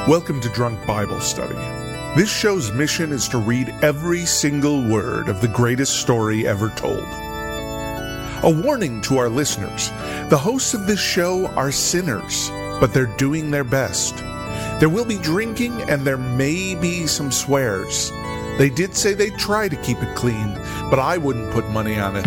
Welcome to Drunk Bible Study. This show's mission is to read every single word of the greatest story ever told. A warning to our listeners, the hosts of this show are sinners, but they're doing their best. There will be drinking and there may be some swears. They did say they'd try to keep it clean, but I wouldn't put money on it.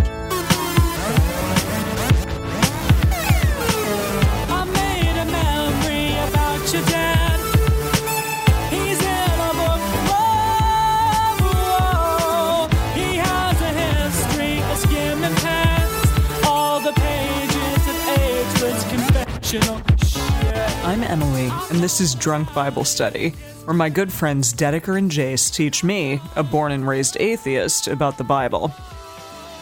I'm Emily, and this is Drunk Bible Study, where my good friends Dedeker and Jace teach me, a born and raised atheist, about the Bible.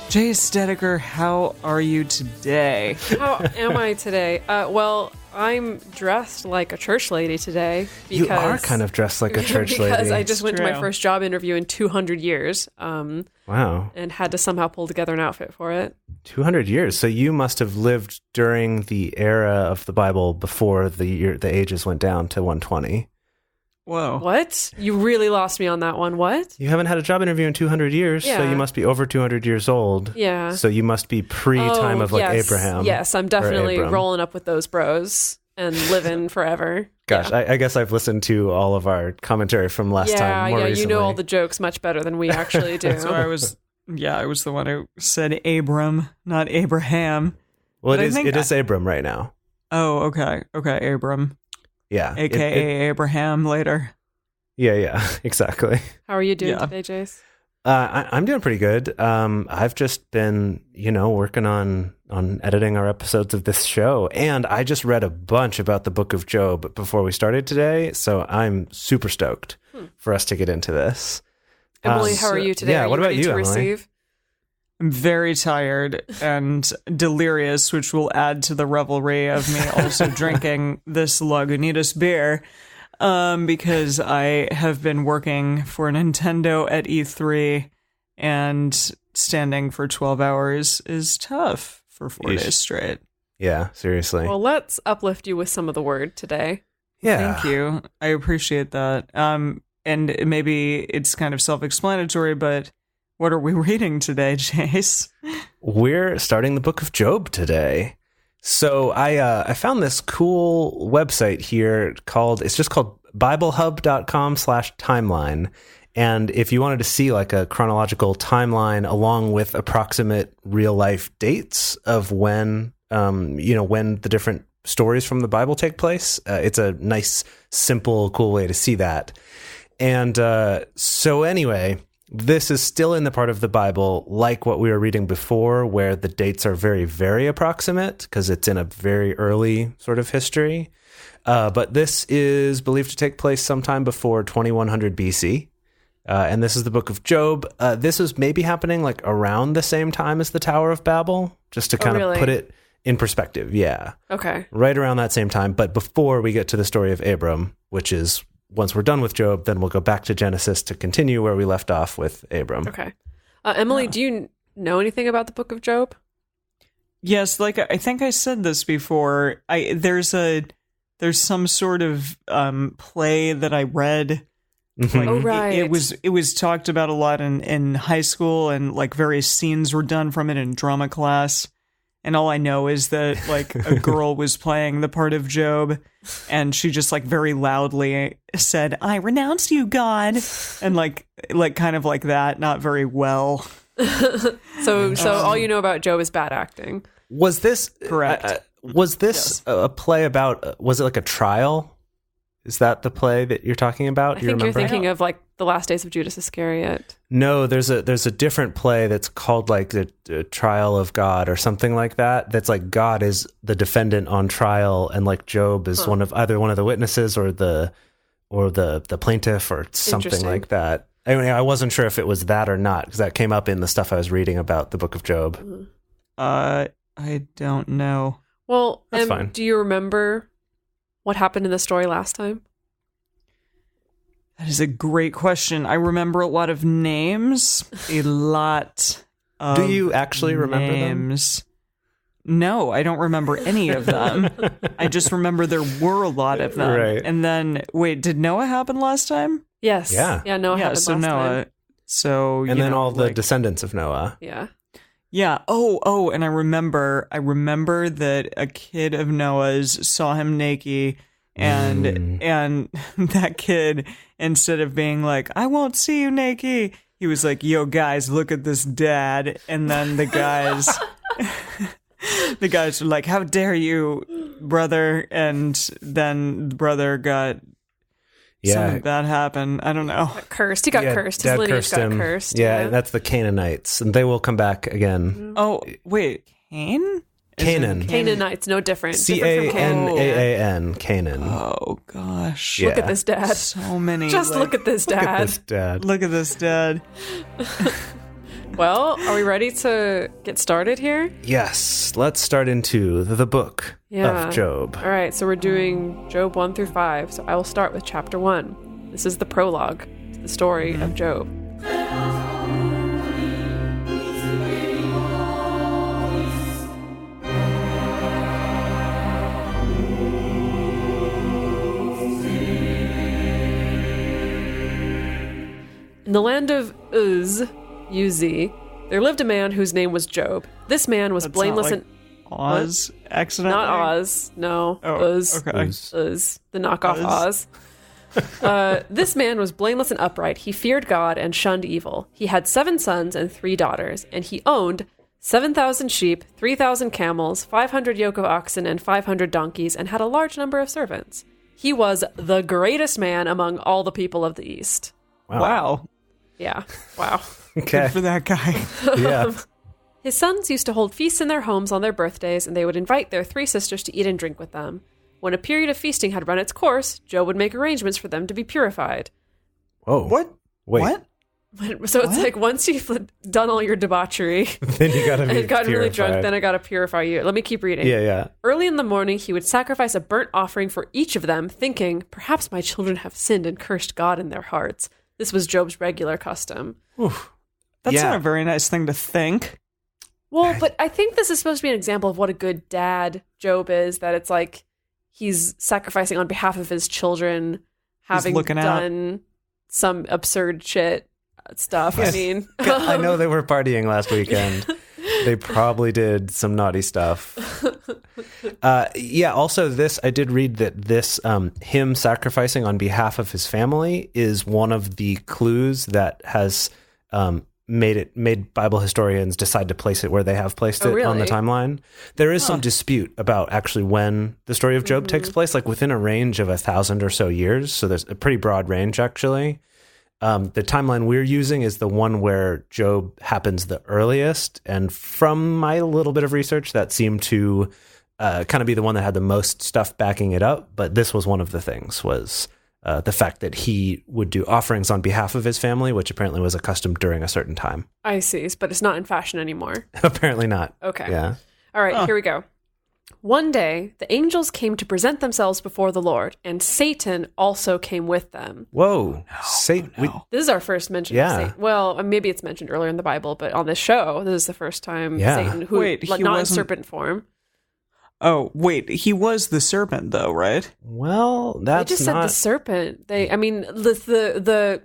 Jace, Dedeker, how are you today? How am I today? Well, I'm dressed like a church lady today. Because, you are kind of dressed like a church lady. Because I just went to my first job interview in 200 years. Wow. And had to somehow pull together an outfit for it. 200 years. So you must have lived during the era of the Bible before the ages went down to 120. Whoa. What? You really lost me on that one. What? You haven't had a job interview in 200 years, so you must be over 200 years old. Yeah. So you must be pre-time of yes. Abraham. Yes, I'm definitely rolling up with those bros and living forever. Gosh, yeah. I guess I've listened to all of our commentary from last time more recently. You know all the jokes much better than we actually do. So I was the one who said Abram, not Abraham. Well, it is Abram right now. Oh, okay. Okay, Abram. Yeah. AKA Abraham later. Yeah, exactly. How are you doing today, Jace? I'm doing pretty good. I've just been, working on editing our episodes of this show, and I just read a bunch about the book of Job before we started today, so I'm super stoked for us to get into this. Emily, how are you today? Yeah, what about you, Emily? Receive? I'm very tired and delirious, which will add to the revelry of me also drinking this Lagunitas beer. Because I have been working for Nintendo at E3, and standing for 12 hours is tough for 4 days straight. Yeah, seriously. Well, let's uplift you with some of the word today. Yeah. Thank you. I appreciate that. And maybe it's kind of self-explanatory, but what are we reading today, Jace? We're starting the book of Job today. So I found this cool website here called BibleHub.com/timeline. And if you wanted to see like a chronological timeline along with approximate real life dates of when the different stories from the Bible take place, it's a nice, simple, cool way to see that. And so anyway, this is still in the part of the Bible, like what we were reading before, where the dates are very, very approximate because it's in a very early sort of history. But this is believed to take place sometime before 2100 BC. And this is the book of Job. This is maybe happening like around the same time as the Tower of Babel, just to kind of put it in perspective. Yeah. Okay. Right around that same time. But before we get to the story of Abram, which is once we're done with Job, then we'll go back to Genesis to continue where we left off with Abram. Okay. Emily, do you know anything about the book of Job? Yes, like I think I said this before. There's some sort of play that I read. Mm-hmm. Like, oh, right. It was talked about a lot in high school, and like various scenes were done from it in drama class. And all I know is that like a girl was playing the part of Job, and she just like very loudly said, "I renounce you, God," and like kind of like that, not very well. So all you know about Job is bad acting. Was this correct? Was this a play about? Was it like a trial? Is that the play that you're talking about? I think you're thinking of like The Last Days of Judas Iscariot. No, there's a different play that's called like the Trial of God or something like that. That's like God is the defendant on trial, and like Job is either one of the witnesses or the plaintiff or something like that. Anyway, I wasn't sure if it was that or not because that came up in the stuff I was reading about the book of Job. I don't know. Well, that's fine. Do you remember what happened in the story last time? That is a great question. I remember a lot of names. A lot of Do you actually remember names. No, I don't remember any of them. I just remember there were a lot of them. Right. And then, wait, did Noah happen last time? Yes. Yeah. Yeah, Noah happened so last Noah. time. So, And then all the descendants of Noah. Yeah. Yeah. Oh, and I remember that a kid of Noah's saw him naked, and that kid, instead of being like, I won't see you naked, he was like, yo guys, look at this dad. And then the guys the guys were like, how dare you, brother? And then the brother got something bad happened. I don't know. Cursed. He got cursed. His Dad lineage got him. cursed. Yeah, that's the Canaanites, and they will come back again. Oh, wait, Cain? Canaan. Canaanites, no different. Different from Cain. Canaan. Canaan. Oh gosh. Yeah. Look at this dad. So many. Just look at this dad. Look at this dad. Look at this dad. Well, are we ready to get started here? Yes, let's start into the book of Job. All right, so we're doing Job 1 through 5. So I will start with chapter 1. This is the prologue to the story of Job. In the land of Uz, U-Z, there lived a man whose name was Job. This man was blameless and... Oz accidentally? Not Oz, no. Oh, Uz. okay. Uz, the knockoff Uz. Oz. This man was blameless and upright. He feared God and shunned evil. He had 7 sons and 3 daughters, and he owned 7,000 sheep, 3,000 camels, 500 yoke of oxen, and 500 donkeys, and had a large number of servants. He was the greatest man among all the people of the East. Wow. Yeah, wow. Okay. Good for that guy. Yeah. His sons used to hold feasts in their homes on their birthdays, and they would invite their 3 sisters to eat and drink with them. When a period of feasting had run its course, Job would make arrangements for them to be purified. Oh. What? Wait. What? So it's like once you've done all your debauchery Then you gotta be and gotten really drunk, purified. then I gotta purify you. Let me keep reading. Yeah. Early in the morning, he would sacrifice a burnt offering for each of them, thinking, perhaps my children have sinned and cursed God in their hearts. This was Job's regular custom. That's not a very nice thing to think. Well, but I think this is supposed to be an example of what a good dad Job is, that it's like he's sacrificing on behalf of his children, having looking out. done some absurd shit stuff. I mean, I know they were partying last weekend. They probably did some naughty stuff. Also this, I did read that this him sacrificing on behalf of his family is one of the clues that has made Bible historians decide to place it where they have placed it on the really? timeline. There is some dispute about actually when the story of Job takes place, like within a range of 1,000 or so years. So there's a pretty broad range, actually. The timeline we're using is the one where Job happens the earliest. And from my little bit of research, that seemed to kind of be the one that had the most stuff backing it up. But this was one of the things, was the fact that he would do offerings on behalf of his family, which apparently was a custom during a certain time. I see, but it's not in fashion anymore. Apparently not. Okay. Yeah. All right, here we go. One day, the angels came to present themselves before the Lord, and Satan also came with them. Whoa. Satan. This is our first mention of Satan. Well, maybe it's mentioned earlier in the Bible, but on this show, this is the first time Satan, who Wait, like, he not in wasn't- serpent form. Oh, wait, he was the serpent, though, right? Well, They that's just said the serpent. The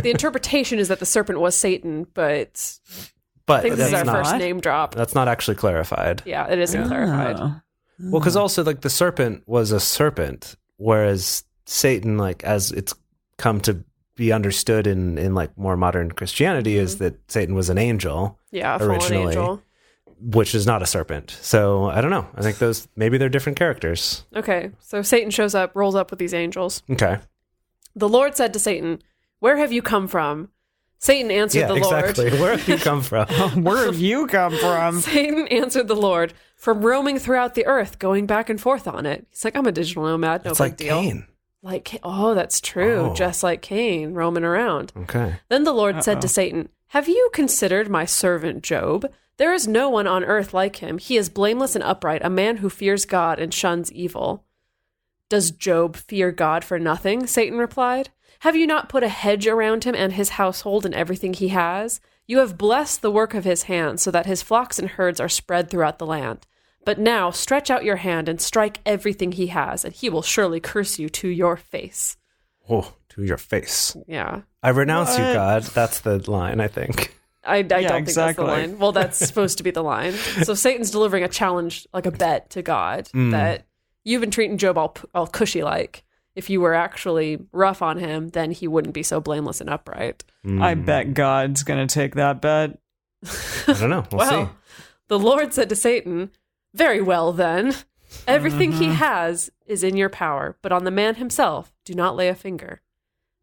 interpretation is that the serpent was Satan, but I think this is our first name drop. That's not actually clarified. Yeah, it isn't clarified. Well, because also, like, the serpent was a serpent, whereas Satan, like, as it's come to be understood in like more modern Christianity, is that Satan was an angel. Yeah, a fallen originally, angel. which is not a serpent. So I don't know. I think those, maybe they're different characters. Okay, so Satan shows up, rolls up with these angels. Okay. The Lord said to Satan, "Where have you come from?" Satan answered the exactly. Lord. Where have you come from? Where have you come from? Satan answered the Lord, "From roaming throughout the earth, going back and forth on it." He's like, "I'm a digital nomad, no It's big like deal." Cain. Like, oh, that's true. Oh. Just like Cain, roaming around. Okay. Then the Lord said to Satan, "Have you considered my servant Job? There is no one on earth like him. He is blameless and upright, a man who fears God and shuns evil." "Does Job fear God for nothing?" Satan replied. "Have you not put a hedge around him and his household and everything he has? You have blessed the work of his hands, so that his flocks and herds are spread throughout the land. But now stretch out your hand and strike everything he has, and he will surely curse you to your face. Oh, to your face. Yeah. I renounce you, God. That's the line, I think. I don't think exactly. that's the line. Well, that's supposed to be the line. So Satan's delivering a challenge, like a bet to God, that you've been treating Job all cushy-like. If you were actually rough on him, then he wouldn't be so blameless and upright. I bet God's going to take that bet. I don't know. We'll see. The Lord said to Satan, very well then. Everything he has is in your power, but on the man himself, do not lay a finger.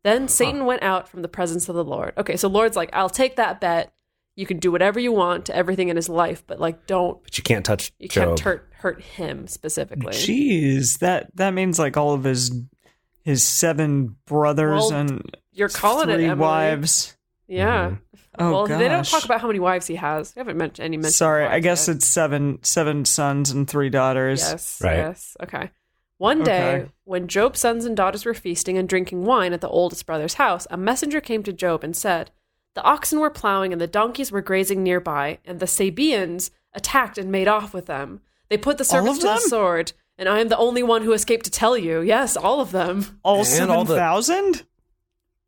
Then Satan went out from the presence of the Lord. Okay, so Lord's like, I'll take that bet. You can do whatever you want to everything in his life, but like don't. But you can't touch You Job. can't hurt him specifically. Jeez, that means like all of his 7 brothers Well, and You're calling it 3 Emily. wives. Yeah. Oh, Well, they don't gosh. talk about how many wives he has. We haven't mentioned any mention. Sorry, of I wives guess yet. it's seven sons and 3 daughters. Yes. Right. Yes. Okay. One day, Okay. when Job's sons and daughters were feasting and drinking wine at the oldest brother's house, a messenger came to Job and said, "The oxen were plowing and the donkeys were grazing nearby, and the Sabaeans attacked and made off with them. They put the servants of to the them? sword, and I am the only one who escaped to tell you. Yes, all of them." All And all the- 7,000?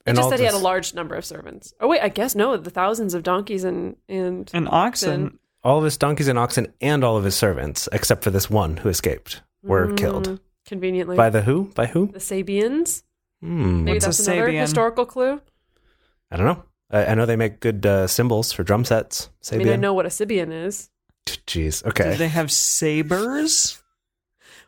It just said he had a large number of servants. Oh wait, I guess no, the thousands of donkeys and And oxen. All of his donkeys and oxen and all of his servants, except for this one who escaped, were killed. conveniently By the who? By who? the Sabaeans. Hmm. Maybe What's that's a another Sabaean? historical clue. I don't know. I know they make good cymbals for drum sets. I mean, I know what a Sabaean is. Jeez. Do Okay. they have sabers?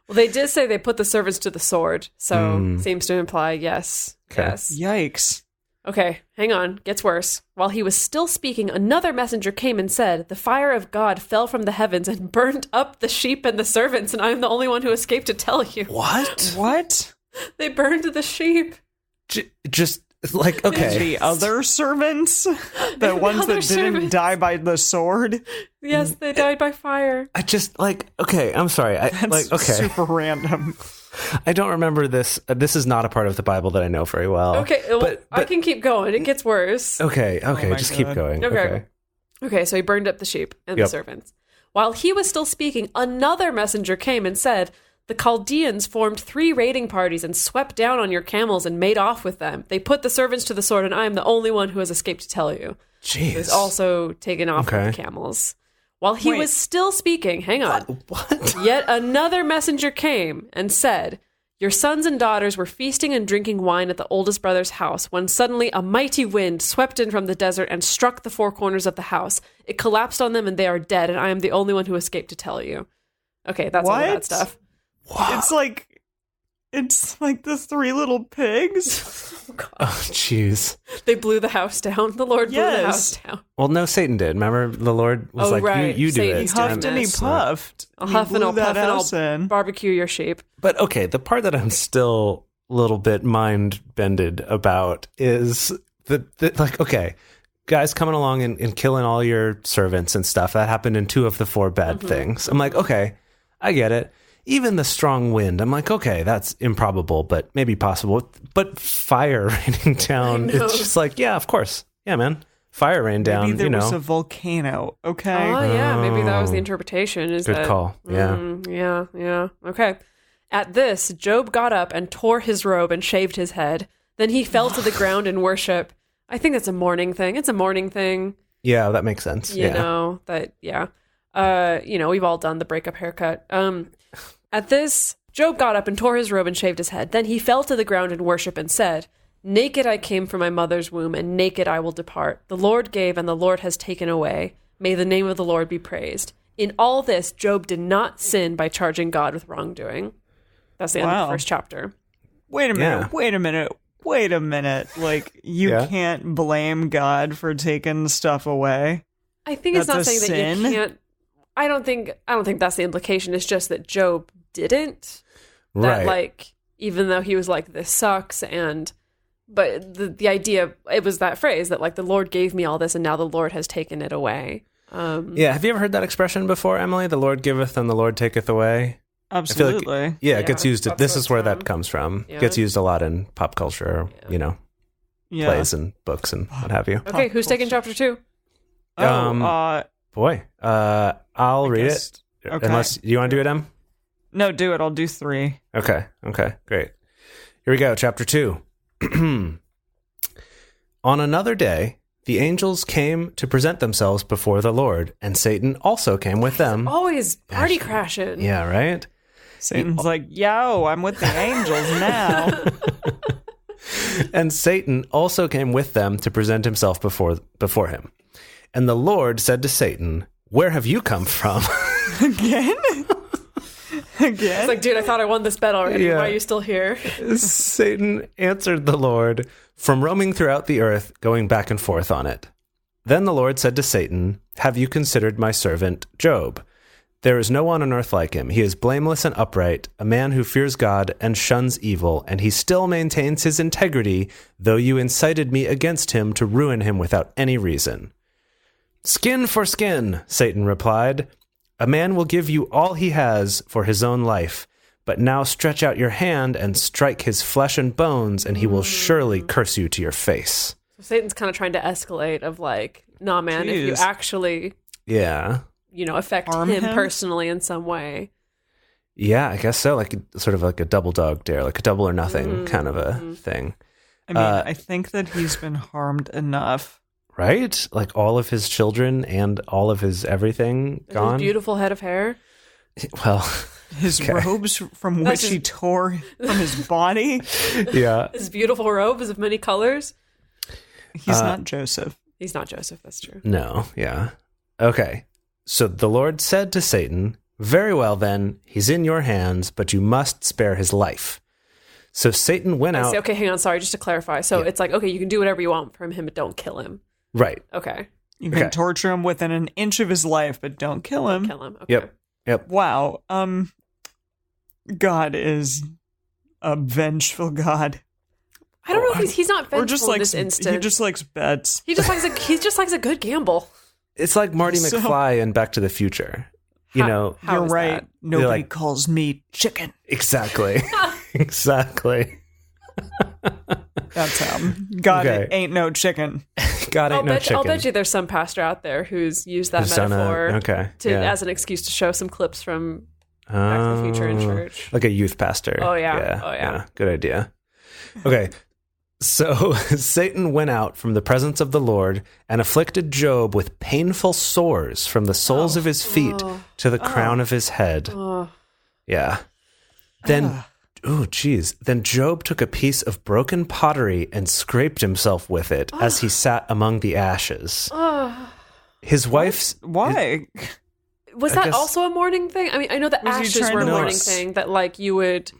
Well, they did say they put the servants to the sword, so seems to imply yes. Okay. Yes. Yikes. Okay, hang on. Gets worse. While he was still speaking, another messenger came and said, "The fire of God fell from the heavens and burned up the sheep and the servants, and I am the only one who escaped to tell you." What? What? They burned the sheep. Just like okay. The other servants? The ones other that didn't servants. die by the sword? Yes, they died by fire. I just like okay. I'm sorry. That's super random. I don't remember this. This is not a part of the Bible that I know very well. Okay, well, but I can keep going. It gets worse. okay. my Just keep God. going. Okay. Okay, so he burned up the sheep and the Yep. servants. While he was still speaking, another messenger came and said, "The Chaldeans formed 3 raiding parties and swept down on your camels and made off with them. They put the servants to the sword, and I am the only one who has escaped to tell you." Jeez. He was also taken off with Okay. the camels. While he Wait. was still speaking, hang on, What? yet another messenger came and said, "Your sons and daughters were feasting and drinking wine at the oldest brother's house when suddenly a mighty wind swept in from the desert and struck the 4 corners of the house. It collapsed on them and they are dead, and I am the only one who escaped to tell you." Okay, that's all of that What? stuff. It's like the 3 little pigs. Oh, jeez. They blew the house down. The Lord blew the Yes. house down. Well, no, Satan did. Remember, the Lord was Oh, like, right. "You do Satan it." He He's huffed doing and he this. puffed. I'll He huff and blew I'll that puff and house in. I'll barbecue your sheep. But okay, the part that I'm still a little bit mind bended about is the like, okay, guys coming along and killing all your servants and stuff. That happened in 2 of the 4 bad things. I'm like, okay, I get it. Even the strong wind, I'm like, okay, that's improbable, but maybe possible. But fire raining down, I know. it's just like, yeah, of course. Yeah, man. Fire rain down, Maybe there you was know. a volcano. Okay. Oh, yeah, maybe that was the Oh. interpretation. Is Good that, call. Yeah. Yeah. Okay. At this, Job got up and tore his robe and shaved his head. Then he fell to the ground in worship. I think that's a mourning thing. It's a mourning thing. Yeah, that makes sense. You Yeah. know, that, yeah. We've all done the breakup haircut. At this, Job got up and tore his robe and shaved his head. Then he fell to the ground in worship and said, "Naked I came from my mother's womb, and naked I will depart. The Lord gave, and the Lord has taken away. May the name of the Lord be praised." In all this, Job did not sin by charging God with wrongdoing. That's the end of Wow. the first chapter. Wait a minute. Yeah. Wait a minute. Like, you Yeah. can't blame God for taking stuff away. I think it's That's not a saying that you sin? can't. I don't think that's the implication. It's just that Job didn't. That Right. like, even though he was like, "This sucks," but the idea, it was that phrase that like, the Lord gave me all this and now the Lord has taken it away. Yeah, have you ever heard that expression before, Emily? The Lord giveth and the Lord taketh away. Absolutely. Yeah, it gets Yeah, used. that's This where is it's where from. that comes from. Yeah. Gets used a lot in pop culture, Yeah. plays and books and what have you. Okay, who's taking chapter 2? Boy, I'll read it. Okay. Unless you want to do it, Em? No, do it. I'll do 3. Okay, great. Here we go, chapter 2. On another day, the angels came to present themselves before the Lord, and Satan also came with them. Always party crashing. Yeah, right? Satan's like, yo, I'm with the angels now. And Satan also came with them to present himself before him. And the Lord said to Satan, "Where have you come from?" Again? It's like, dude, I thought I won this bet already. Yeah. Why are you still here? Satan answered the Lord, "From roaming throughout the earth, going back and forth on it." Then the Lord said to Satan, "Have you considered my servant Job? There is no one on earth like him. He is blameless and upright, a man who fears God and shuns evil, and he still maintains his integrity, though you incited me against him to ruin him without any reason." "Skin for skin," Satan replied. "A man will give you all he has for his own life, but now stretch out your hand and strike his flesh and bones, and he will surely curse you to your face." So Satan's kind of trying to escalate of like, nah, man, if you Jeez. actually, Yeah. affect Harm him him? personally in some way. Yeah, I guess so. Like sort of like a double dog dare, like a double or nothing kind of a thing. I mean, I think that he's been harmed enough. Right? Like all of his children and all of his everything His gone. beautiful head of hair. Well, His Okay. robes from which he tore from his body. yeah. His beautiful robes of many colors. He's not Joseph. He's not Joseph, that's true. No, yeah. Okay. So the Lord said to Satan, "Very well then, he's in your hands, but you must spare his life." So Satan went I out. see. Okay, hang on. Sorry, just to clarify. So Yeah. it's like, okay, you can do whatever you want from him, but don't kill him. Right. Okay. You can Okay. torture him within an inch of his life, but don't kill him. Kill him. Okay. Yep. Wow. God is a vengeful God. I don't know if he's not Or vengeful just in likes this instance. he just likes bets. He just likes a good gamble. It's like Marty So- McFly in Back to the Future. You know, How You're is right. that? Nobody like- calls me chicken. exactly. Exactly. That's how. God Okay. ain't no chicken. God ain't no chicken. I'll bet you there's some pastor out there who's used that Who's done a- metaphor okay, to yeah. as an excuse to show some clips from Back to the Future in church. Like a youth pastor. Oh, yeah. Good idea. Okay. So Satan went out from the presence of the Lord and afflicted Job with painful sores from the soles of his feet to the crown of his head. Oh, Yeah. Then, Then Job took a piece of broken pottery and scraped himself with it as he sat among the ashes. His wife's... Why? was I that guess- also a mourning thing? I mean, I know that Was he ashes trying were a to, like, mourning thing, that like you would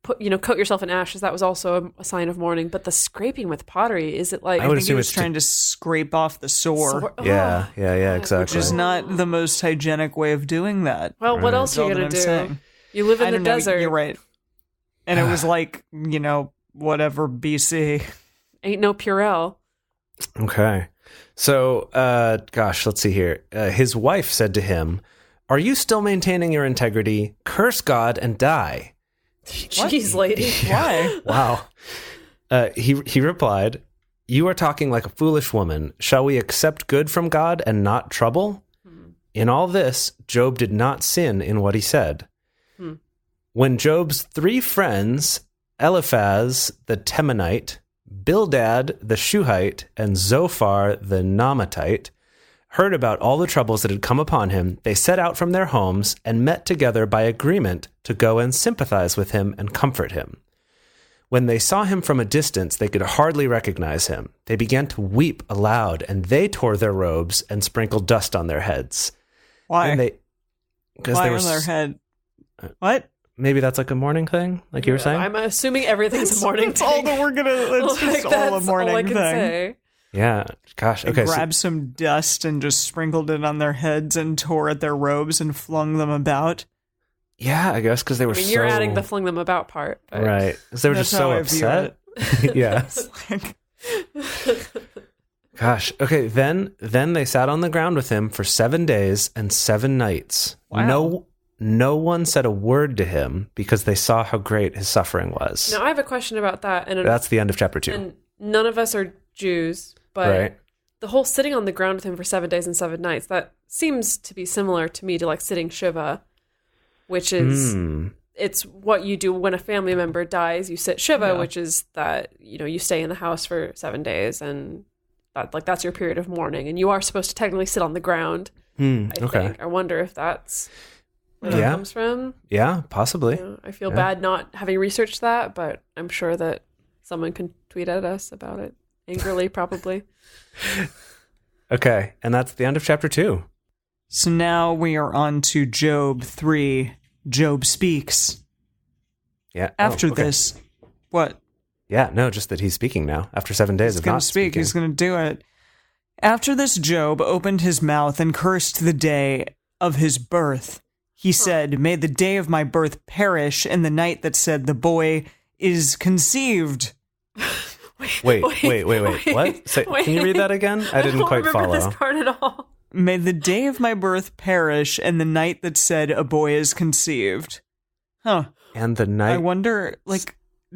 put, coat yourself in ashes. That was also a sign of mourning. But the scraping with pottery, is it like I would I think he assume was it's trying to scrape off the sore, Yeah, Oh. exactly. which is not the most hygienic way of doing that. Well, what else That's are all you that gonna I'm do? saying. You live in I the don't know. desert. You're right. And it was like, whatever BC. Ain't no Purell. Okay. So, let's see here. His wife said to him, "Are you still maintaining your integrity? Curse God and die." Jeez, lady. Why? Wow. He replied, "You are talking like a foolish woman. Shall we accept good from God and not trouble?" In all this, Job did not sin in what he said. When Job's 3 friends, Eliphaz the Temanite, Bildad the Shuhite, and Zophar the Naamatite, heard about all the troubles that had come upon him, they set out from their homes and met together by agreement to go and sympathize with him and comfort him. When they saw him from a distance, they could hardly recognize him. They began to weep aloud, and they tore their robes and sprinkled dust on their heads. Why? And because Why they were on their head? What? Maybe that's like a morning thing, like you were saying. I'm assuming everything's a morning That's all thing. that we're gonna. It's Like, just all a that's morning all I can thing. say. Yeah. Gosh. Okay. so- Grabbed some dust and just sprinkled it on their heads and tore at their robes and flung them about. yeah, I guess because they were I mean, so you're adding the fling them about part. But right. 'Cause they were That's just so how I view upset. Yeah. Like, Gosh. Okay. Then they sat on the ground with him for 7 days and 7 nights. Wow. No one said a word to him because they saw how great his suffering was. Now, I have a question about that. And That's the end of chapter 2. and none of us are Jews, but Right. the whole sitting on the ground with him for 7 days and 7 nights, that seems to be similar to me to like sitting Shiva, which is, it's what you do when a family member dies. You sit Shiva, which is that, you stay in the house for 7 days, and that's your period of mourning. And you are supposed to technically sit on the ground, I think. I wonder if that's where that comes from. Yeah, possibly. I feel bad not having researched that, but I'm sure that someone can tweet at us about it. Angrily, probably. Okay, and that's the end of chapter 2. So now we are on to Job 3. Job speaks. Yeah. After this, what? Yeah, no, just that he's speaking now after 7 days of not speaking. He's going to do it. After this, Job opened his mouth and cursed the day of his birth. He said, "May the day of my birth perish, and the night that said the boy is conceived." Wait. What? Can you read that again? I didn't quite follow. I don't remember this part at all. May the day of my birth perish, and the night that said a boy is conceived. Huh. And the night... I wonder,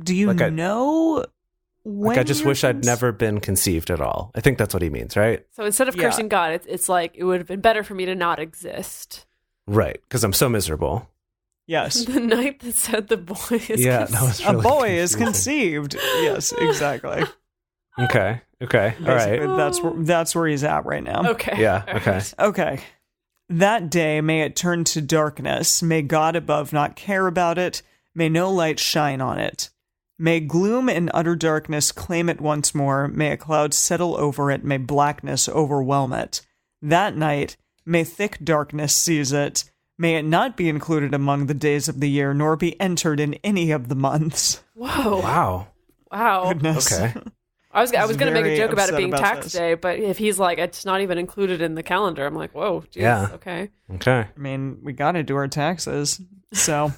do you know when I just wish I'd never been conceived at all. I think that's what he means, right? So instead of cursing God, it's like, it would have been better for me to not exist. Right, because I'm so miserable. Yes. The night that said the boy is conceived. That was really a boy confusing. is conceived. Yes, exactly. Okay. All right. That's where he's at right now. Okay. Yeah, okay. Okay. That day may it turn to darkness. May God above not care about it. May no light shine on it. May gloom and utter darkness claim it once more. May a cloud settle over it. May blackness overwhelm it. That night may thick darkness seize it. May it not be included among the days of the year, nor be entered in any of the months. Whoa. Wow. Goodness. Okay. I was going to make a joke about it being tax this. day, but if he's like, it's not even included in the calendar, I'm like, whoa, geez, Yeah. okay. Okay. I mean, we got to do our taxes. So,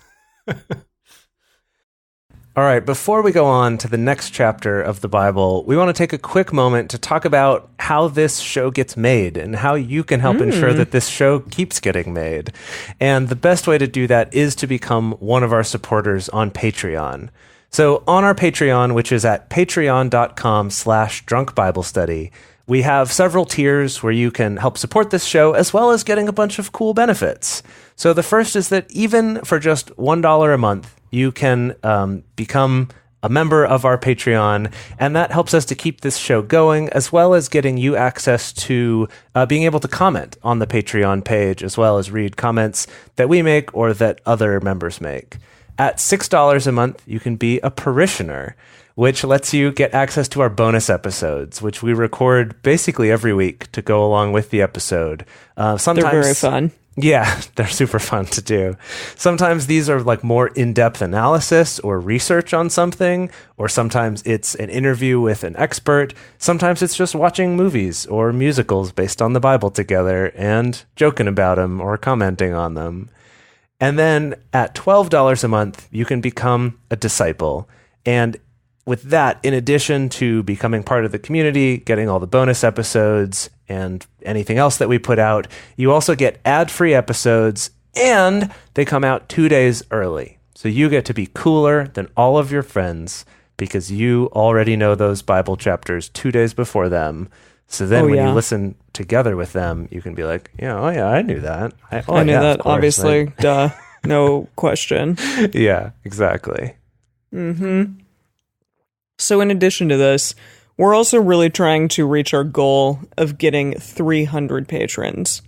All right, before we go on to the next chapter of the Bible, we want to take a quick moment to talk about how this show gets made and how you can help ensure that this show keeps getting made. And the best way to do that is to become one of our supporters on Patreon. So on our Patreon, which is at patreon.com/drunkbiblestudy, we have several tiers where you can help support this show, as well as getting a bunch of cool benefits. So the first is that even for just $1 a month, you can become a member of our Patreon, and that helps us to keep this show going, as well as getting you access to being able to comment on the Patreon page, as well as read comments that we make or that other members make. At $6 a month, you can be a parishioner, which lets you get access to our bonus episodes, which we record basically every week to go along with the episode. Sometimes they're very fun. Yeah, they're super fun to do. Sometimes these are like more in-depth analysis or research on something, or sometimes it's an interview with an expert. Sometimes it's just watching movies or musicals based on the Bible together and joking about them or commenting on them. And then at $12 a month, you can become a disciple. And with that, in addition to becoming part of the community, getting all the bonus episodes and anything else that we put out, you also get ad-free episodes, and they come out 2 days early. So you get to be cooler than all of your friends because you already know those Bible chapters 2 days before them. So then when you listen together with them, you can be like, I knew that. I knew that, obviously. Duh. No question. Yeah, exactly. Mm-hmm. So in addition to this, we're also really trying to reach our goal of getting 300 patrons.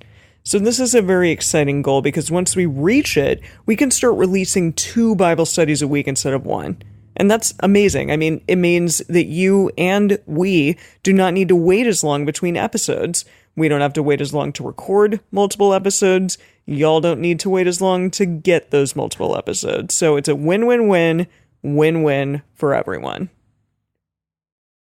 So this is a very exciting goal because once we reach it, we can start releasing 2 Bible studies a week instead of 1. And that's amazing. I mean, it means that you and we do not need to wait as long between episodes. We don't have to wait as long to record multiple episodes. Y'all don't need to wait as long to get those multiple episodes. So it's a win-win-win, win-win for everyone.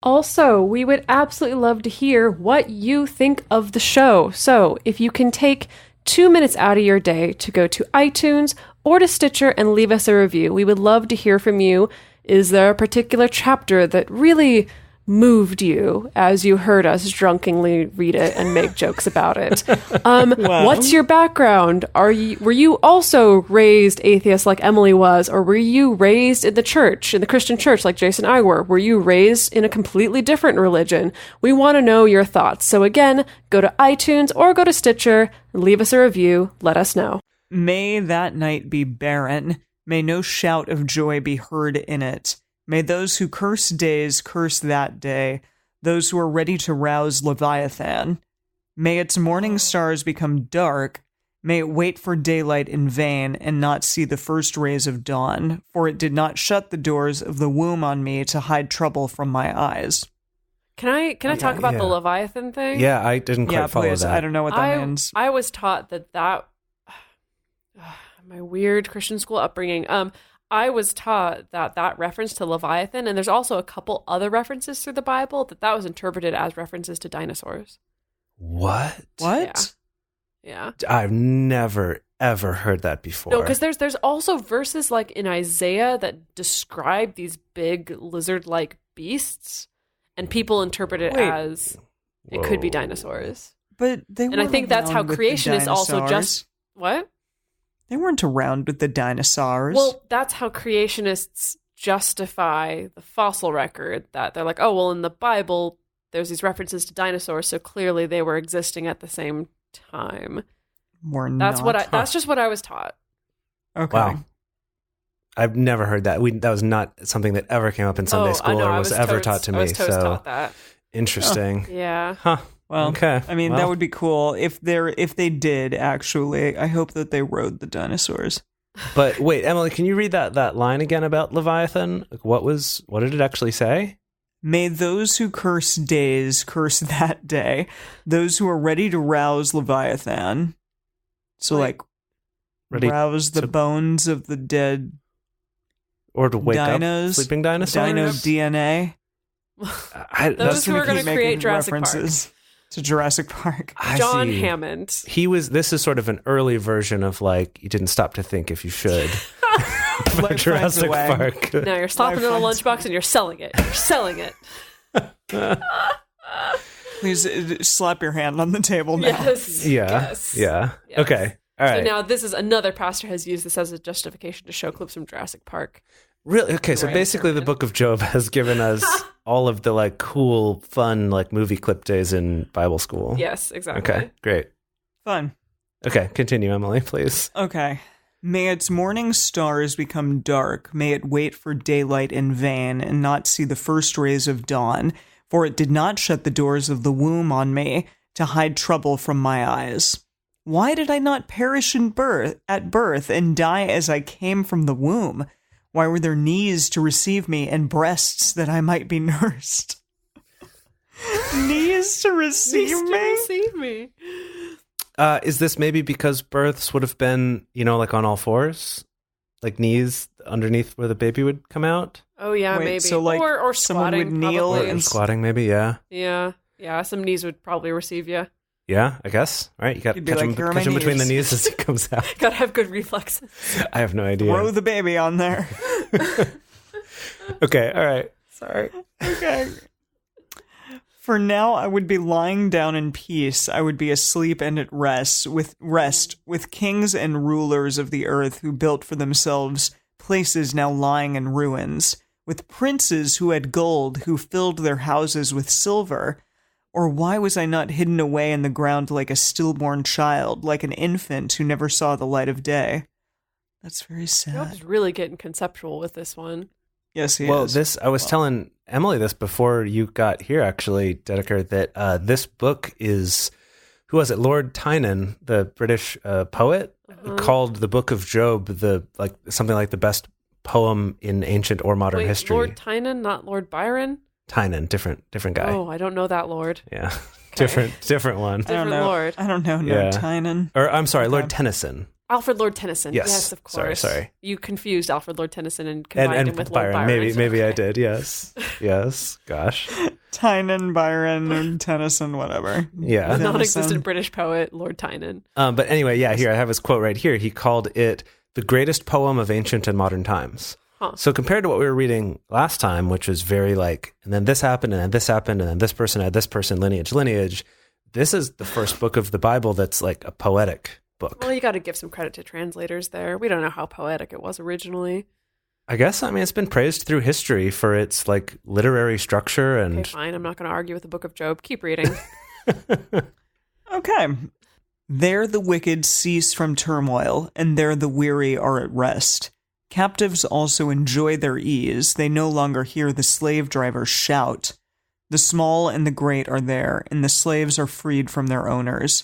Also, we would absolutely love to hear what you think of the show. So if you can take 2 minutes out of your day to go to iTunes or to Stitcher and leave us a review, we would love to hear from you. Is there a particular chapter that really moved you as you heard us drunkenly read it and make jokes about it. What's your background? Were you also raised atheist like Emily was, or were you raised in the church, in the Christian church like Jason and I were? Were you raised in a completely different religion? We want to know your thoughts. So again, go to iTunes or go to Stitcher, leave us a review, let us know. May that night be barren. May no shout of joy be heard in it. May those who curse days curse that day, those who are ready to rouse Leviathan. May its morning stars become dark. May it wait for daylight in vain and not see the first rays of dawn, for it did not shut the doors of the womb on me to hide trouble from my eyes. Can I talk about the Leviathan thing? Yeah, I didn't quite follow please. that. I don't know what that means. I was taught that my weird Christian school upbringing. I was taught that reference to Leviathan, and there's also a couple other references through the Bible that was interpreted as references to dinosaurs. What? Yeah. I've never, ever heard that before. No, because there's also verses like in Isaiah that describe these big lizard-like beasts, and people interpret it as it could be dinosaurs. But I think that's how creation is also just... What? They weren't around with the dinosaurs. Well, that's how creationists justify the fossil record, that they're like, oh, well, in the Bible, there's these references to dinosaurs, so clearly they were existing at the same time. That's just what I was taught. Okay. Wow. I've never heard that. That was not something that ever came up in Sunday school or was ever taught to me. I was taught that. Interesting. Oh. Yeah. Huh. Well, okay. I mean, that would be cool if they did actually. I hope that they rode the dinosaurs. But wait, Emily, can you read that line again about Leviathan? What did it actually say? May those who curse days curse that day. Those who are ready to rouse Leviathan. So rouse the bones of the dead. Or to wake dinos, up sleeping dinosaurs? Dino DNA. Those who are going to create Jurassic references Park. To Jurassic Park. John Hammond. This is sort of an early version of you didn't stop to think if you should. Jurassic Park. Now you're slapping it in a lunchbox and you're selling it. You're selling it. Please slap your hand on the table now. Yes. Yeah. Yes. Yeah. Yes. Okay. All right. So now this is another pastor has used this as a justification to show clips from Jurassic Park. Really? Okay, so basically the book of Job has given us all of the cool, fun movie clip days in Bible school. Yes, exactly. Okay, great. Fun. Okay, continue, Emily, please. Okay. May its morning stars become dark. May it wait for daylight in vain and not see the first rays of dawn. For it did not shut the doors of the womb on me to hide trouble from my eyes. Why did I not perish at birth and die as I came from the womb? Why were there knees to receive me and breasts that I might be nursed? Knees to receive me? Is this maybe because births would have been, on all fours? Knees underneath where the baby would come out? Oh, yeah, maybe. So or someone squatting, would kneel and squatting, maybe, yeah. Yeah, some knees would probably receive you. Yeah, I guess. All right, you got to catch him between the knees as he comes out. Got to have good reflexes. I have no idea. Throw the baby on there. Okay, all right. Sorry. Okay. For now, I would be lying down in peace. I would be asleep and at rest with kings and rulers of the earth who built for themselves places now lying in ruins, with princes who had gold, who filled their houses with silver. Or why was I not hidden away in the ground like a stillborn child, like an infant who never saw the light of day? That's very sad. Job's really getting conceptual with this one. Yes, he is. I was telling Emily this before you got here, actually, Dedeker, that this book is, who was it? Lord Tynan, the British poet, called the Book of Job something like the best poem in ancient or modern history. Lord Tynan, not Lord Byron? Tynan, different guy. Oh, I don't know that Lord. Yeah, different one. I don't know. Lord. I don't know. No, Tynan. Or I'm sorry, Lord Tennyson. Alfred Lord Tennyson. Yes, of course. Sorry. You confused Alfred Lord Tennyson and combined him with Byron. Lord Byron. Maybe I did. Yes. Gosh. Tynan, Byron, Tennyson, whatever. Yeah. Non-existent British poet, Lord Tynan. But anyway, here I have his quote right here. He called it the greatest poem of ancient and modern times. Huh. So compared to what we were reading last time, which was very like, and then this happened, and then this happened, and then this person had this person, lineage, this is the first book of the Bible that's like a poetic book. Well, you got to give some credit to translators there. We don't know how poetic it was originally. I guess, I mean, it's been praised through history for its like literary structure and... Okay, fine. I'm not going to argue with the book of Job. Keep reading. Okay. There the wicked cease from turmoil, and there the weary are at rest. Captives also enjoy their ease. They no longer hear the slave drivers shout. The small and the great are there, and the slaves are freed from their owners.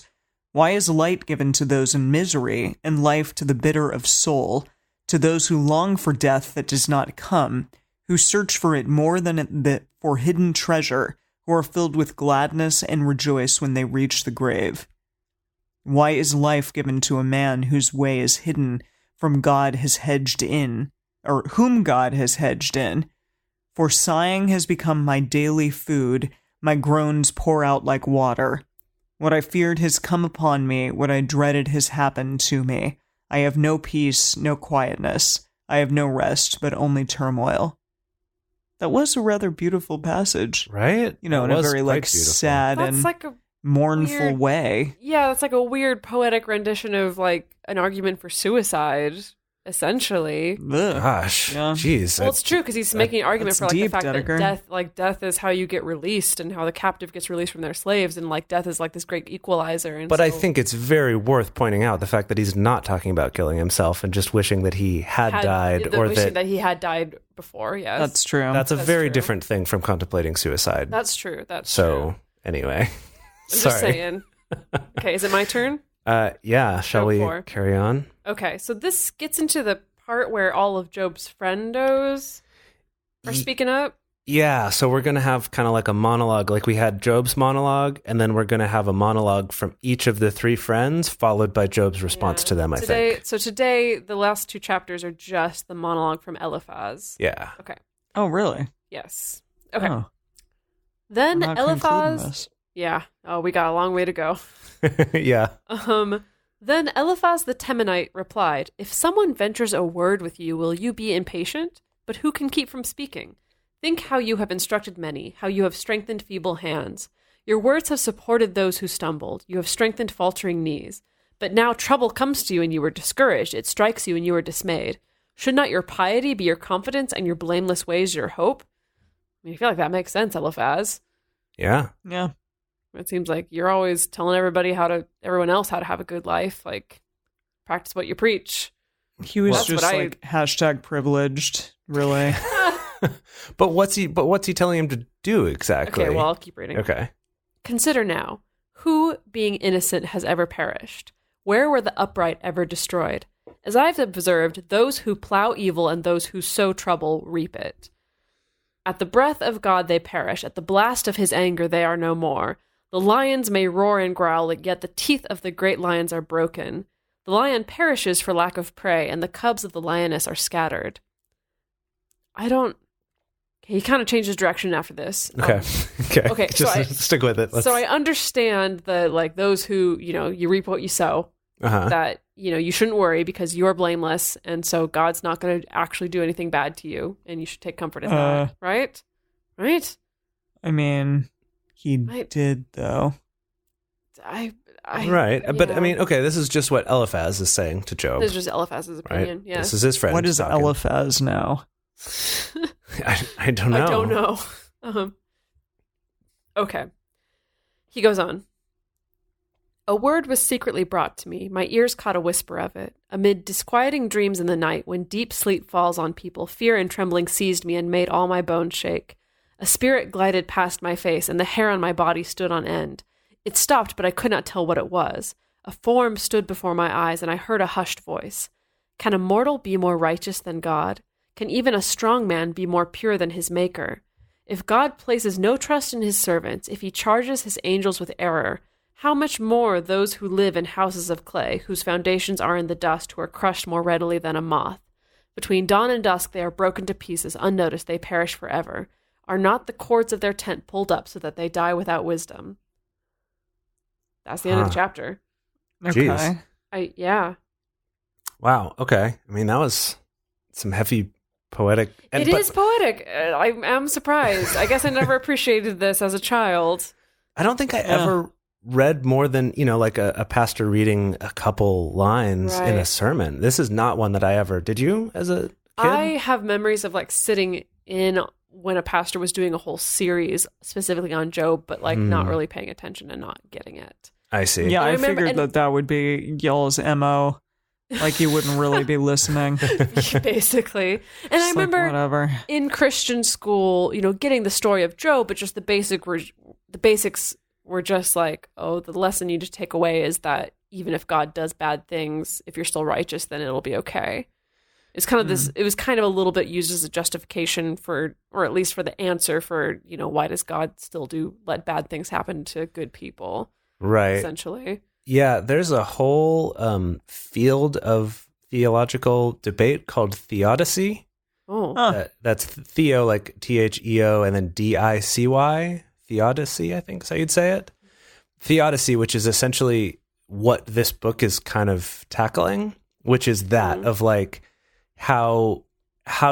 Why is light given to those in misery, and life to the bitter of soul, to those who long for death that does not come, who search for it more than for hidden treasure, who are filled with gladness and rejoice when they reach the grave? Why is life given to a man whose way is hidden from God has hedged in, or whom God has hedged in? For sighing has become my daily food, my groans pour out like water. What I feared has come upon me, what I dreaded has happened to me. I have no peace, no quietness. I have no rest, but only turmoil. That was a rather beautiful passage. Right? You know, in a very like sad That's and like a mournful weird way. Yeah, that's like a weird poetic rendition of like an argument for suicide, essentially. Ugh. Gosh, Yeah. jeez. Well, it's true because he's making an argument that's for like deep, the fact Dedeker. that death is how you get released, and how the captive gets released from their slaves, and like death is like this great equalizer. And But so, I think it's very worth pointing out the fact that he's not talking about killing himself and just wishing that he had died, or wishing that he had died before. Yes, That's true. that's a That's very true. different thing from contemplating suicide. That's true. That's so true. anyway, I'm sorry. just saying. Okay, is it my turn? Yeah, shall Go we for. carry on? Okay, so this gets into the part where all of Job's friendos are speaking up. Yeah, so we're going to have kind of like a monologue, like we had Job's monologue, and then we're going to have a monologue from each of the three friends, followed by Job's response Yeah. to them, I think. So today, the last two chapters are just the monologue from Eliphaz. Yeah. Okay. Oh, really? Yes. Okay. Oh, Then I'm not concluding Eliphaz. this. Yeah. Oh, we got a long way to go. Yeah. Then Eliphaz the Temanite replied, "If someone ventures a word with you, will you be impatient? But who can keep from speaking? Think how you have instructed many, how you have strengthened feeble hands. Your words have supported those who stumbled. You have strengthened faltering knees. But now trouble comes to you and you are discouraged. It strikes you and you are dismayed. Should not your piety be your confidence and your blameless ways your hope?" I mean, I feel like that makes sense, Eliphaz. Yeah. Yeah. It seems like you're always telling everyone else how to have a good life. Like, practice what you preach. He was That's just what I- like hashtag privileged, really. But what's he telling him to do exactly? Okay, well, I'll keep reading. Okay. Consider now, who, being innocent, has ever perished? Where were the upright ever destroyed? As I have observed, those who plow evil and those who sow trouble reap it. At the breath of God they perish. At the blast of his anger they are no more. The lions may roar and growl, yet the teeth of the great lions are broken. The lion perishes for lack of prey, and the cubs of the lioness are scattered. He kind of changes direction after this. Okay. okay, so Just stick with it. So I understand that, like, those who, you reap what you sow, Uh-huh. that, you shouldn't worry because you're blameless, and so God's not going to actually do anything bad to you, and you should take comfort in that, right? Right? I mean, he I- did, though. I Right. But I yeah. mean, okay, this is just what Eliphaz is saying to Job. This is just Eliphaz's Right? opinion, yeah. This is his friend. What is talking. Eliphaz now? I don't know. I don't know. Okay. He goes on. A word was secretly brought to me. My ears caught a whisper of it. Amid disquieting dreams in the night, when deep sleep falls on people, fear and trembling seized me and made all my bones shake. A spirit glided past my face, and the hair on my body stood on end. It stopped, but I could not tell what it was. A form stood before my eyes, and I heard a hushed voice. Can a mortal be more righteous than God? Can even a strong man be more pure than his Maker? If God places no trust in his servants, if he charges his angels with error, how much more those who live in houses of clay, whose foundations are in the dust, who are crushed more readily than a moth? Between dawn and dusk they are broken to pieces, unnoticed they perish forever. Are not the cords of their tent pulled up so that they die without wisdom? That's the end of the chapter. Okay. Jeez. Yeah. Wow. Okay. I mean, that was some heavy poetic. It is poetic. I am surprised. I guess I never appreciated this as a child. I don't think I ever read more than, like a pastor reading a couple lines in a sermon. This is not one that I ever... Did you as a kid? I have memories of like sitting in when a pastor was doing a whole series specifically on Job, but like not really paying attention and not getting it. I see. Yeah, I figured that would be y'all's MO. Like you wouldn't really be listening. Basically. And I remember whatever. In Christian school, getting the story of Job, but just the basics were just like, oh, the lesson you just take away is that even if God does bad things, if you're still righteous, then it'll be okay. It's kind of this, it was kind of a little bit used as a justification for, or at least for the answer for, why does God still let bad things happen to good people? Right. Essentially. Yeah, there's a whole field of theological debate called theodicy. Oh. That's theo, like Theo, and then Dicy. Theodicy, I think is how you'd say it. Theodicy, which is essentially what this book is kind of tackling, which is that of like, how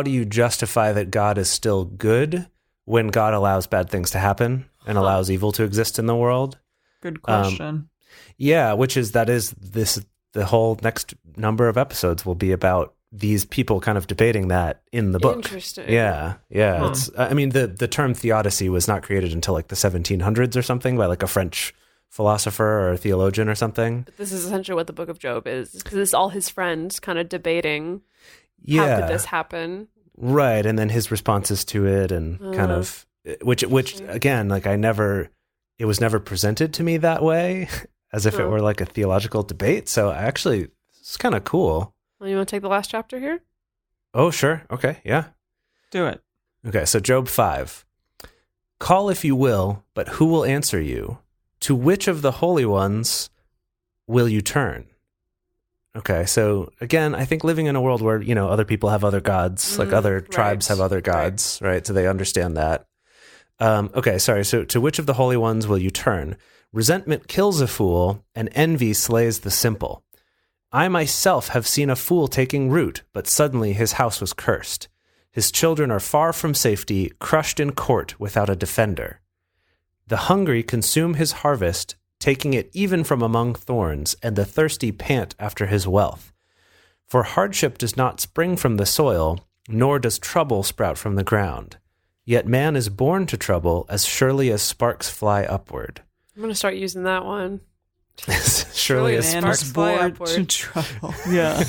do you justify that God is still good when God allows bad things to happen and allows evil to exist in the world? Good question. Yeah, the whole next number of episodes will be about these people kind of debating that in the book. Interesting. Yeah. Huh. It's, I mean, the term theodicy was not created until like the 1700s or something by like a French philosopher or theologian or something. But this is essentially what the Book of Job is, because it's all his friends kind of debating how could this happen. Right, and then his responses to it and kind of, which again, like it was never presented to me that way, as if it were like a theological debate. So actually, it's kind of cool. Well, you want to take the last chapter here? Oh, sure. Okay, yeah. Do it. Okay, so Job 5. Call if you will, but who will answer you? To which of the holy ones will you turn? Okay, so again, I think living in a world where, other people have other gods, like other tribes have other gods, right? So they understand that. Okay, sorry. So to which of the holy ones will you turn? Resentment kills a fool, and envy slays the simple. I myself have seen a fool taking root, but suddenly his house was cursed. His children are far from safety, crushed in court without a defender. The hungry consume his harvest, taking it even from among thorns, and the thirsty pant after his wealth. For hardship does not spring from the soil, nor does trouble sprout from the ground. Yet man is born to trouble as surely as sparks fly upward. I'm going to start using that one. Surely as Man sparks is fly born upward. to trouble. Yeah.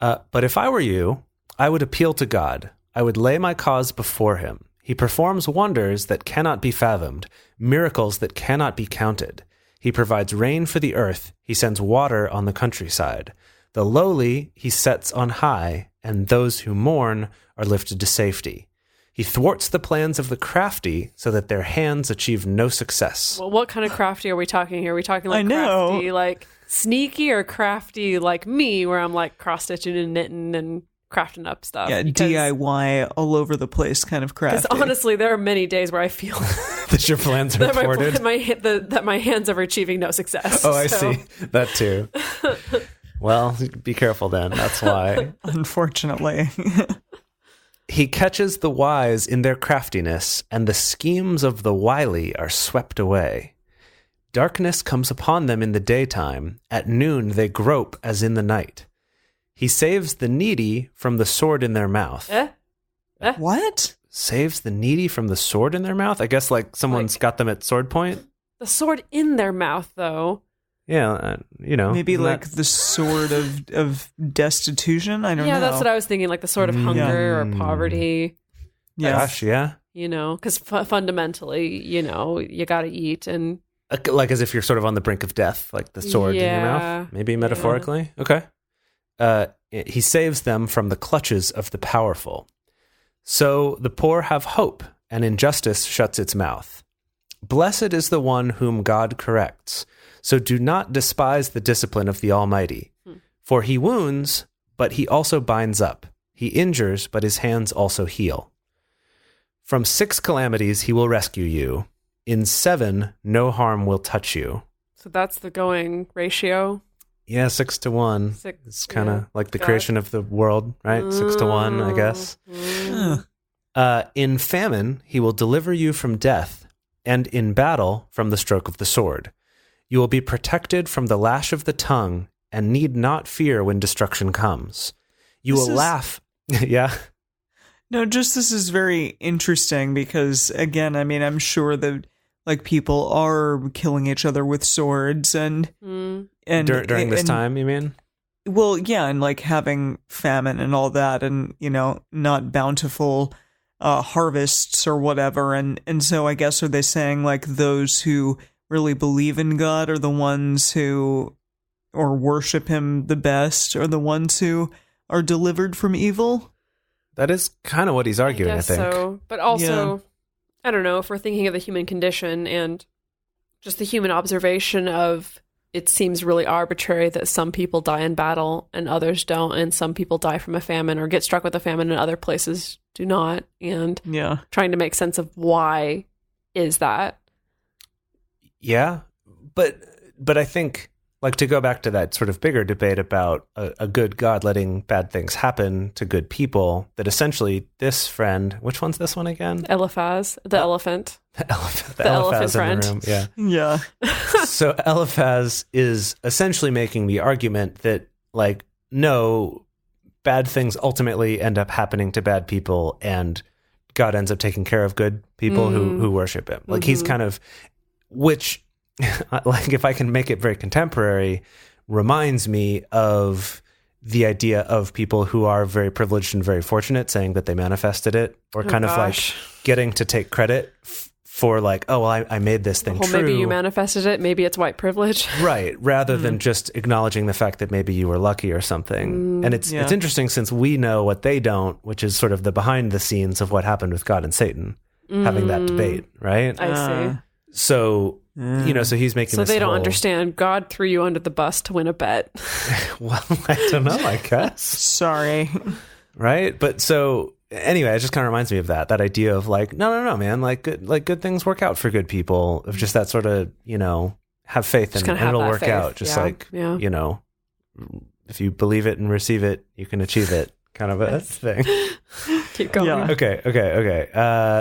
But if I were you, I would appeal to God. I would lay my cause before him. He performs wonders that cannot be fathomed, miracles that cannot be counted. He provides rain for the earth. He sends water on the countryside. The lowly he sets on high, and those who mourn are lifted to safety. He thwarts the plans of the crafty so that their hands achieve no success. Well, what kind of crafty are we talking here? Are we talking like I know. crafty, like sneaky, or crafty like me, where I'm like cross-stitching and knitting and crafting up stuff? Yeah, DIY all over the place kind of crafty. Because honestly, there are many days where I feel That your plans are that thwarted? that my hands are achieving no success. Oh, I So- see. That too. Well, be careful then. That's why. Unfortunately. He catches the wise in their craftiness, and the schemes of the wily are swept away. Darkness comes upon them in the daytime. At noon they grope as in the night. He saves the needy from the sword in their mouth. What? Saves the needy from the sword in their mouth? I guess like someone's got them at sword point. The sword in their mouth, though. Yeah, Maybe isn't like that- the sword of destitution? I don't know. Yeah, that's what I was thinking, like the sword of hunger or Mm. poverty. Yeah. Gosh, yeah. Because fundamentally, you got to eat, and Like as if you're sort of on the brink of death, like the sword in your Yeah. mouth, maybe metaphorically. Okay. He saves them from the clutches of the powerful. So the poor have hope, and injustice shuts its mouth. Blessed is the one whom God corrects. So do not despise the discipline of the Almighty. For he wounds, but he also binds up. He injures, but his hands also heal. From 6 calamities he will rescue you. In 7, no harm will touch you. so that's the going ratio. Yeah, 6-1. It's kind of like the creation of the world, right? 6-1, I guess. In famine, he will deliver you from death, and in battle, from the stroke of the sword. You will be protected from the lash of the tongue, and need not fear when destruction comes. You will laugh. Yeah. No, just this is very interesting because, again, I mean, I'm sure that like people are killing each other with swords and during this time, you mean? Well, yeah, and like having famine and all that, and not bountiful harvests or whatever, and so I guess are they saying like those who really believe in God are the ones who or worship him the best are the ones who are delivered from evil? That is kind of what he's arguing, I think. So, but also, I don't know, if we're thinking of the human condition and just the human observation of it seems really arbitrary that some people die in battle and others don't, and some people die from a famine or get struck with a famine and other places do not, and trying to make sense of why is that. Yeah, but I think, like, to go back to that sort of bigger debate about a good God letting bad things happen to good people, that essentially this friend, which one's this one again? Eliphaz, the elephant. The elephant friend. In the room. Yeah. So Eliphaz is essentially making the argument that, like, no, bad things ultimately end up happening to bad people, and God ends up taking care of good people who worship him. Like, he's kind of, which, like, if I can make it very contemporary, reminds me of the idea of people who are very privileged and very fortunate saying that they manifested it, or of like getting to take credit for like, oh, well, I made this thing true. Maybe you manifested it. Maybe it's white privilege. Right. Rather than just acknowledging the fact that maybe you were lucky or something. And it's interesting since we know what they don't, which is sort of the behind the scenes of what happened with God and Satan, having that debate, right? I see. So, so he's making this they don't understand God threw you under the bus to win a bet. Well, I don't know, I guess. Sorry. Right? But so, anyway, it just kind of reminds me of that idea of like, no, man, like good things work out for good people, of just that sort of, have faith and it'll work out. Just if you believe it and receive it, you can achieve it, kind of a thing. Keep going. Yeah. Okay.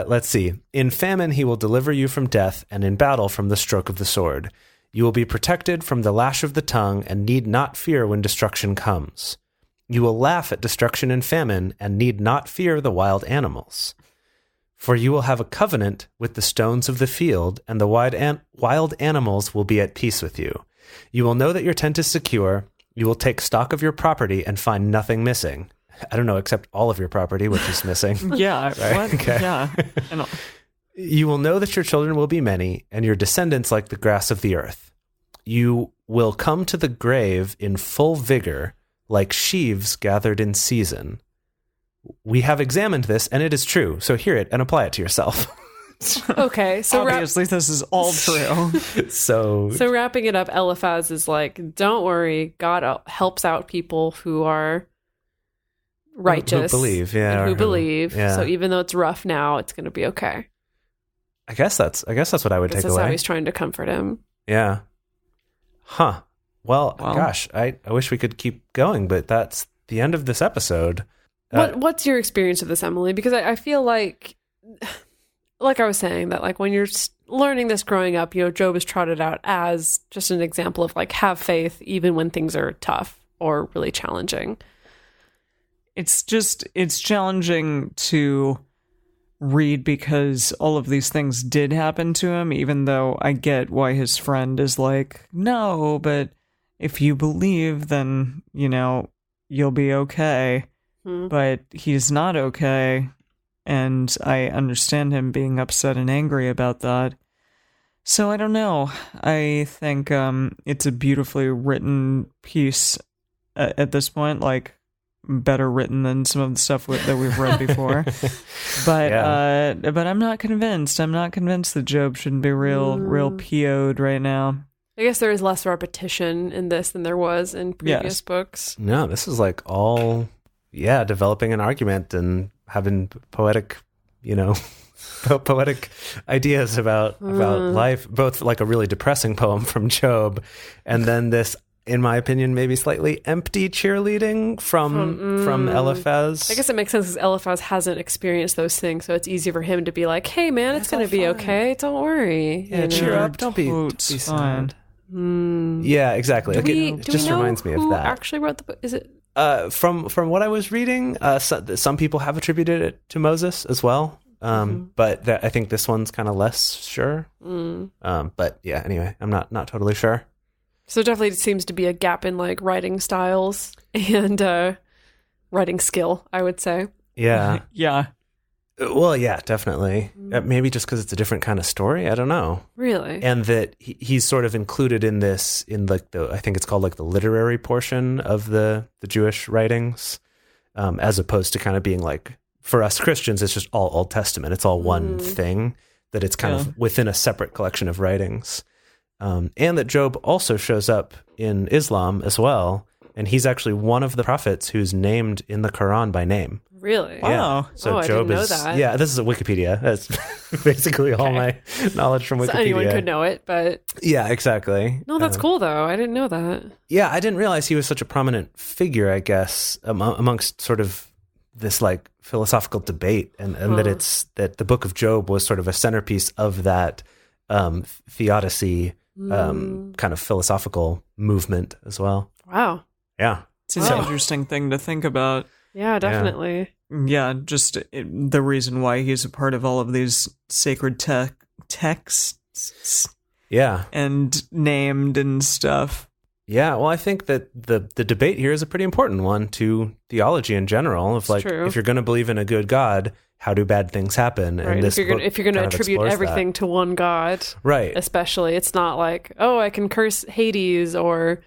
Let's see. In famine, he will deliver you from death, and in battle from the stroke of the sword. You will be protected from the lash of the tongue, and need not fear when destruction comes. You will laugh at destruction and famine, and need not fear the wild animals. For you will have a covenant with the stones of the field, and the wild animals will be at peace with you. You will know that your tent is secure. You will take stock of your property and find nothing missing. I don't know, except all of your property, which is missing. Yeah. Right? What? Okay. Yeah. I know. You will know that your children will be many, and your descendants like the grass of the earth. You will come to the grave in full vigor, like sheaves gathered in season. We have examined this, and it is true. So hear it and apply it to yourself. Okay, so obviously this is all true. So wrapping it up, Eliphaz is like, don't worry, God helps out people who are righteous, who believe, So even though it's rough now, it's going to be okay. I guess that's what I would take away. That's how he's trying to comfort him. Yeah. Huh. Well, gosh, I wish we could keep going, but that's the end of this episode. What's your experience of this, Emily? Because I feel like I was saying, that like when you're learning this growing up, Job is trotted out as just an example of like, have faith even when things are tough or really challenging. It's challenging to read because all of these things did happen to him, even though I get why his friend is like, no, but if you believe, then, you'll be okay. But he's not okay. And I understand him being upset and angry about that. So I don't know. I think it's a beautifully written piece at this point, like better written than some of the stuff that we've read before. But I'm not convinced. I'm not convinced that Job shouldn't be real PO'd right now. I guess there is less repetition in this than there was in previous books. No, this is like all, developing an argument and having poetic, poetic ideas about life, both like a really depressing poem from Job, and then this in my opinion, maybe slightly empty cheerleading from Eliphaz. I guess it makes sense because Eliphaz hasn't experienced those things, so it's easy for him to be like, hey, man, it's going to be okay. Don't worry. Yeah, cheer up. Don't be sad. Yeah, exactly. It just reminds me of that. Who actually wrote the book? Is it? From what I was reading, some people have attributed it to Moses as well. But I think this one's kind of less sure. But yeah, anyway, I'm not totally sure. So definitely seems to be a gap in like writing styles and writing skill, I would say. Yeah. Yeah. Well, yeah, definitely. Maybe just because it's a different kind of story. I don't know. Really? And that he's sort of included in this, in like I think it's called like the literary portion of the Jewish writings, as opposed to kind of being like, for us Christians, it's just all Old Testament. It's all one thing, that it's kind of within a separate collection of writings. And that Job also shows up in Islam as well. And he's actually one of the prophets who's named in the Quran by name. Really? Wow. Yeah. So Job I didn't know that. Yeah, this is a Wikipedia. That's basically all my knowledge from Wikipedia. So anyone could know it, but... Yeah, exactly. No, that's cool, though. I didn't know that. Yeah, I didn't realize he was such a prominent figure, I guess, amongst sort of this like philosophical debate, and that the book of Job was sort of a centerpiece of that theodicy kind of philosophical movement as well. Wow. Yeah. It's an interesting thing to think about. Yeah, definitely. Yeah, just the reason why he's a part of all of these sacred texts. Yeah. And named and stuff. Yeah, well, I think that the debate here is a pretty important one to theology in general. Of like, if you're going to believe in a good God, how do bad things happen? Right. And this if you're going to attribute everything to one God, right? Especially, it's not like, oh, I can curse Hades or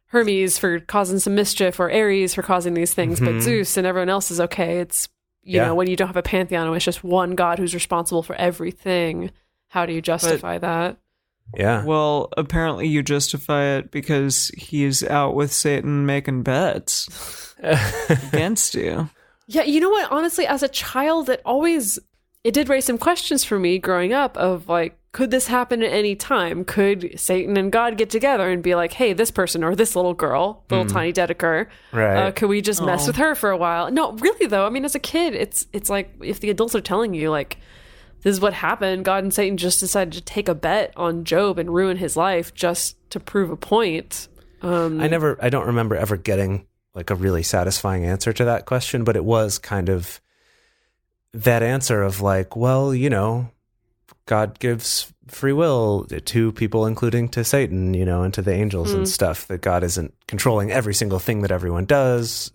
Hermes for causing some mischief or Ares for causing these things, but Zeus and everyone else is okay. It's you know, when you don't have a pantheon, and it's just one God who's responsible for everything. How do you justify that? Yeah. Well, apparently you justify it because he's out with Satan making bets against you. Yeah, you know what? Honestly, as a child, it did raise some questions for me growing up of like, could this happen at any time? Could Satan and God get together and be like, hey, this person or this little girl, little tiny Dedeker, right? Could we just mess with her for a while? No, really though. I mean, as a kid, it's like if the adults are telling you like, this is what happened. God and Satan just decided to take a bet on Job and ruin his life just to prove a point. I don't remember ever getting like a really satisfying answer to that question, but it was kind of that answer of like, well, you know, God gives free will to people, including to Satan, you know, and to the angels and stuff, that God isn't controlling every single thing that everyone does,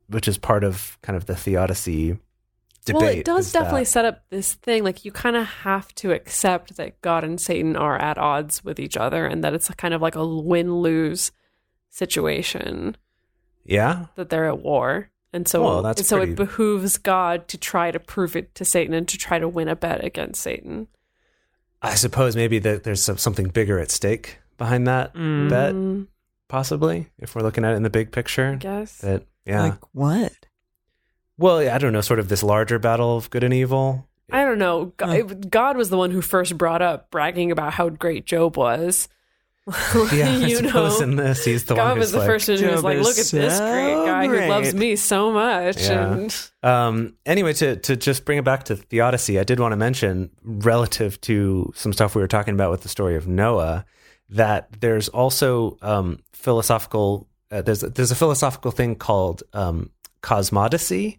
which is part of kind of the theodicy debate. Well, it does definitely set up this thing, like you kind of have to accept that God and Satan are at odds with each other and that it's kind of like a win-lose situation. Yeah. That they're at war. And so, it behooves God to try to prove it to Satan and to try to win a bet against Satan. I suppose maybe that there's something bigger at stake behind that bet, possibly, if we're looking at it in the big picture. I guess. Like what? Well, I don't know, sort of this larger battle of good and evil. I don't know. God was the one who first brought up bragging about how great Job was. Yeah, I suppose in this, he's the one who's God was the first one who was like, look at this great guy who loves me so much. Yeah. And anyway, to just bring it back to theodicy, I did want to mention, relative to some stuff we were talking about with the story of Noah, that there's also philosophical, there's a philosophical thing called cosmodicy,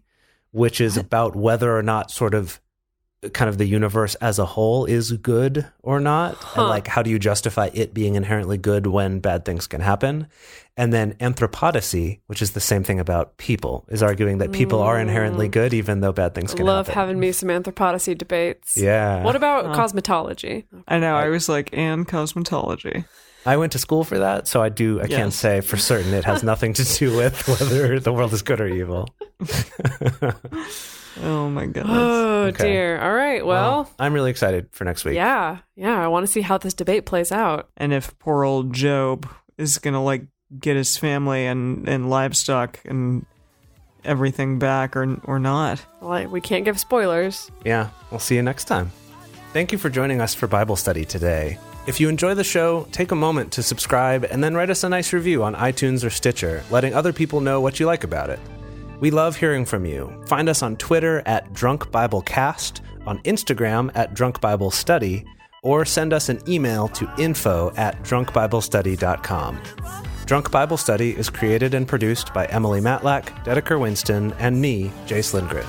which is about whether or not sort of kind of the universe as a whole is good or not, and like how do you justify it being inherently good when bad things can happen. And then anthropodicy, which is the same thing about people, is arguing that people are inherently good even though bad things can happen. Love having me some anthropodicy debates. Yeah. What about cosmetology? I know, I was like, and cosmetology. I went to school for that, so I can't say for certain it has nothing to do with whether the world is good or evil. Oh my goodness. Oh dear. All right. Well, I'm really excited for next week. Yeah. I want to see how this debate plays out. And if poor old Job is gonna like get his family and livestock and everything back or not. Well, we can't give spoilers. Yeah. We'll see you next time. Thank you for joining us for Bible study today. If you enjoy the show, take a moment to subscribe and then write us a nice review on iTunes or Stitcher, letting other people know what you like about it. We love hearing from you. Find us on Twitter at Drunk Bible Cast, on Instagram at Drunk Bible Study, or send us an email to info@drunkbiblestudy.com. Drunk Bible Study is created and produced by Emily Matlack, Dedeker Winston, and me, Jace Lindgren.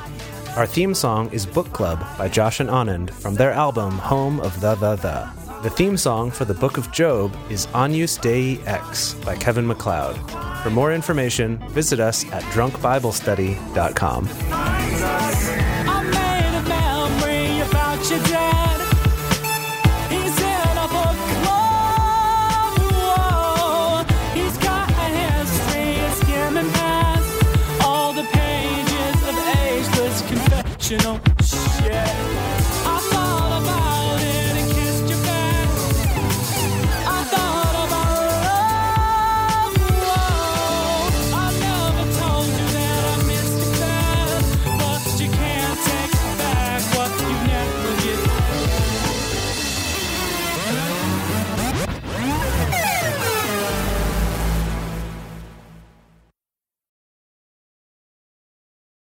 Our theme song is Book Club by Josh and Anand from their album Home of the. The theme song for the Book of Job is Agnus Dei X by Kevin MacLeod. For more information, visit us at drunkbiblestudy.com. I made a memory about your dad. He's in a book club. Whoa. He's got a history of skimming past all the pages of ageless confessional